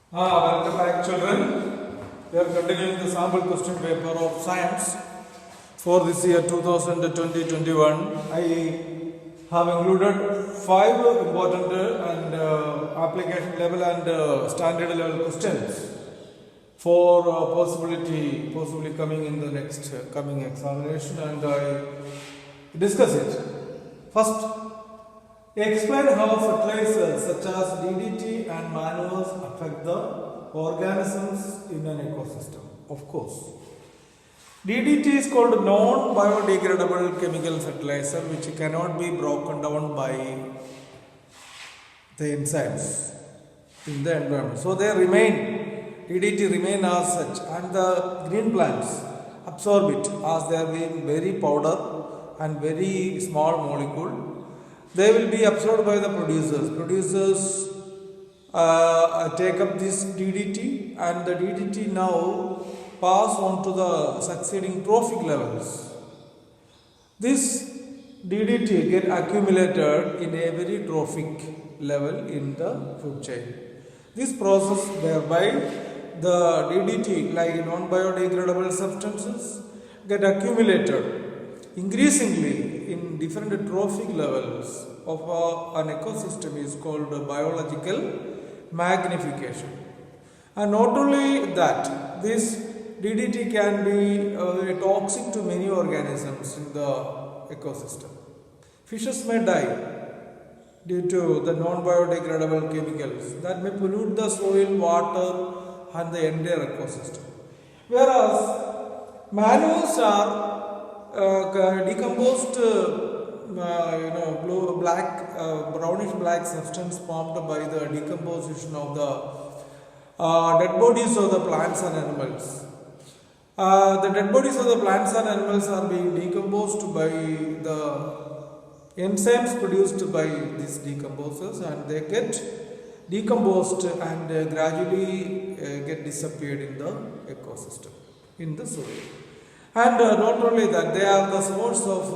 Welcome back, children. We are continuing the sample question paper of science for this year 2020-21. I have included 5 important and application level and standard level questions for possibly coming in the next coming examination, and I discuss it. First, explain how fertilizers such as DDT and manures affect the organisms in an ecosystem. Of course, DDT is called non-biodegradable chemical fertilizer which cannot be broken down by the enzymes in the environment. So they remain, DDT remain as such, and the green plants absorb it as they are being very powder and very small molecule. They will be absorbed by the producers. Producers take up this DDT, and the DDT now pass on to the succeeding trophic levels. This DDT get accumulated in a very trophic level in the food chain. This process whereby the DDT, like non-biodegradable substances, get accumulated increasingly in different trophic levels of an ecosystem is called biological magnification. And not only that, this DDT can be toxic to many organisms in the ecosystem. Fishes may die due to the non-biodegradable chemicals that may pollute the soil, water and the entire ecosystem. Whereas manures are decomposed brownish black substance formed by the decomposition of the dead bodies of the plants and animals. The dead bodies of the plants and animals are being decomposed by the enzymes produced by these decomposers, and they get decomposed and gradually get disappeared in the ecosystem, in the soil. And not only that, they are the source of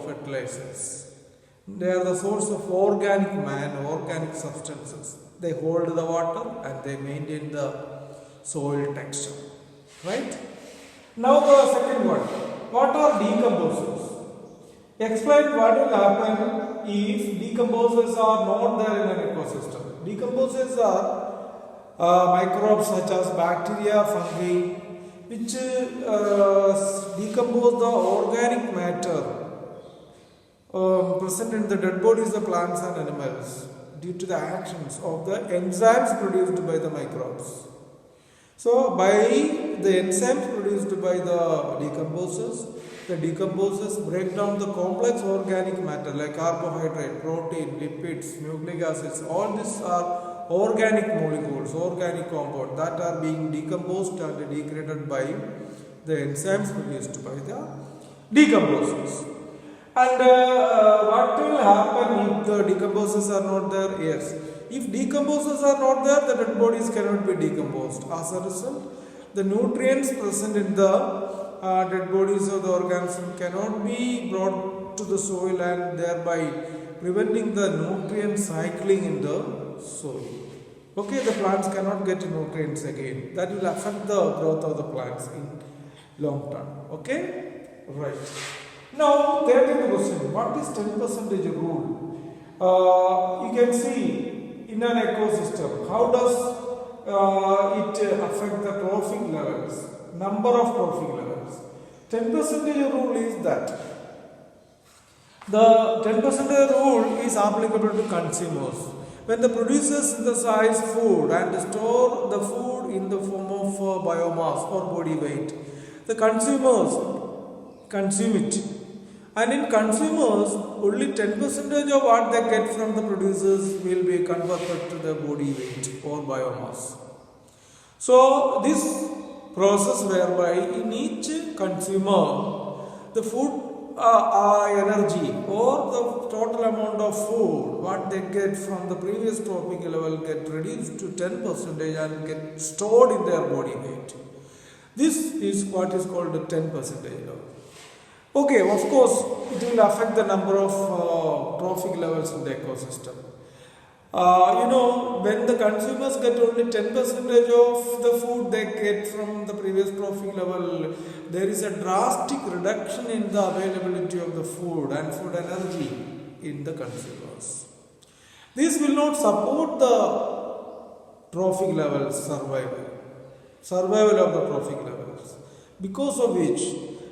fertilizers. They are the source of organic substances. They hold the water and they maintain the soil texture. Right? Now the second one. What are decomposers? Explain what will happen if decomposers are not there in an ecosystem. Decomposers are microbes such as bacteria, fungi, which decompose the organic matter present in the dead bodies of plants and animals due to the actions of the enzymes produced by the microbes. So, by the enzymes produced by the decomposers break down the complex organic matter like carbohydrate, protein, lipids, nucleic acids. All these are organic molecules, organic compounds that are being decomposed and degraded by the enzymes produced by the decomposers. And what will happen if the decomposers are not there? Yes, if decomposers are not there, the dead bodies cannot be decomposed. As a result, the nutrients present in the dead bodies of the organism cannot be brought to the soil, and thereby preventing the nutrient cycling in the soil. Okay, the plants cannot get nutrients again. That will affect the growth of the plants in long term. Okay, right. Now, third question. What is 10% rule? You can see in an ecosystem, how does it affect the trophic levels, number of trophic levels? 10% rule is that the 10% rule is applicable to consumers. When the producers synthesize food and store the food in the form of biomass or body weight, the consumers consume it. And in consumers, only 10% of what they get from the producers will be converted to the body weight or biomass. So, this process whereby in each consumer, the food energy or the total amount of food what they get from the previous trophic level get reduced to 10% and get stored in their body weight. This is what is called the 10% level. Okay, of course, it will affect the number of trophic levels in the ecosystem. When the consumers get only 10% of the food they get from the previous trophic level, there is a drastic reduction in the availability of the food and food energy in the consumers. This will not support the trophic level survival of the trophic levels, because of which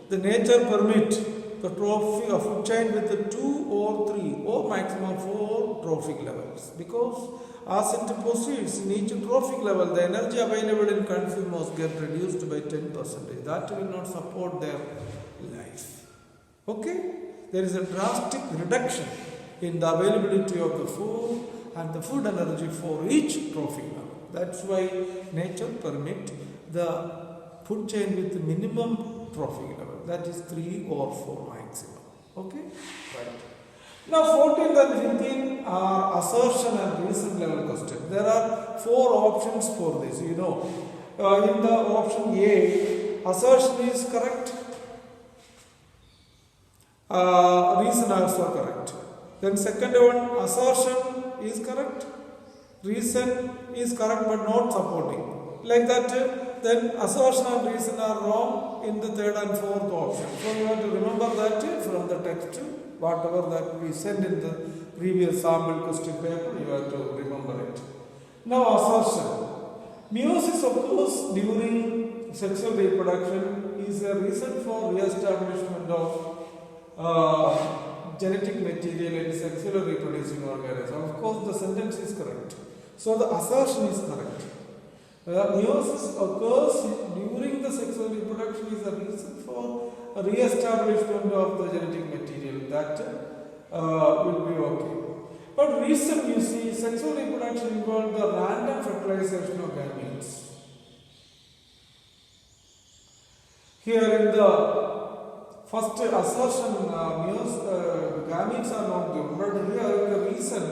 the nature permit the trophic of food chain with the 2 or 3 or maximum 4 trophic levels, because as it proceeds in each trophic level the energy available in consumers get reduced by 10%. That will not support their life. Okay? There is a drastic reduction in the availability of the food and the food energy for each trophic level. That's why nature permit the food chain with minimum trophic level, that is 3 or 4 maximum. Okay? Right. Now 14th and 15th are assertion and reason level questions. There are 4 options for this. In the option A, assertion is correct, reason also correct. Then second one, assertion is correct, reason is correct but not supporting. Like that, then assertion and reason are wrong in the third and fourth option. So you have to remember that from the text, whatever that we sent in the previous sample question paper, you have to remember it. Now assertion. Meiosis occurs during sexual reproduction is a reason for re-establishment of genetic material in sexually reproducing organisms. Of course, the sentence is correct. So the assertion is correct. Meiosis occurs during the sexual reproduction is a reason for re-establishment of the genetic material. That will be okay. But reason, you see, sexual reproduction involves the random fertilization of gametes. Here in the first assertion, gametes are not given, but here in the reason,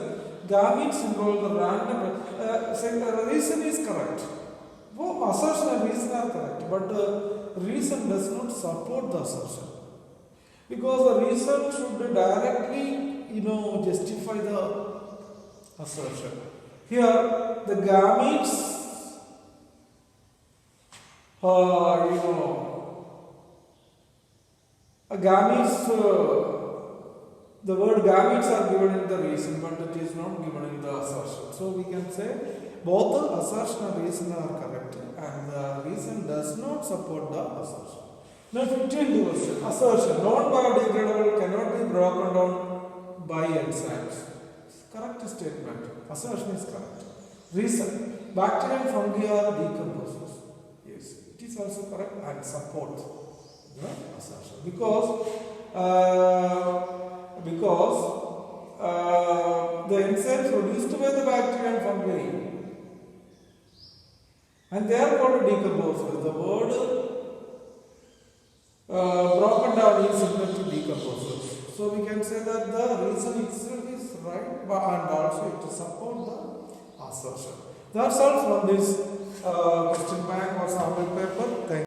gametes involve the random. Reason is correct. Both assertion and reason are correct, but the reason does not support the assertion, because the reason should directly, justify the assertion. Here, the gametes, the word gametes are given in the reason, but it is not given in the assertion. So we can say both the assertion and reason are correct, and the reason does not support the assertion. Now 15th question, assertion. Non-biodegradable cannot be broken down by enzymes. Correct statement. Assertion is correct. Reason. Bacteria and fungi are decomposers. Yes, it is also correct and supports the assertion, because the enzymes produced by the bacteria and fungi, and they are called decomposers. The word broken down is similar to decomposers. So we can say that the reason itself is right, and also it supports the assertion. That's all from this question bank or sample paper. Thank you.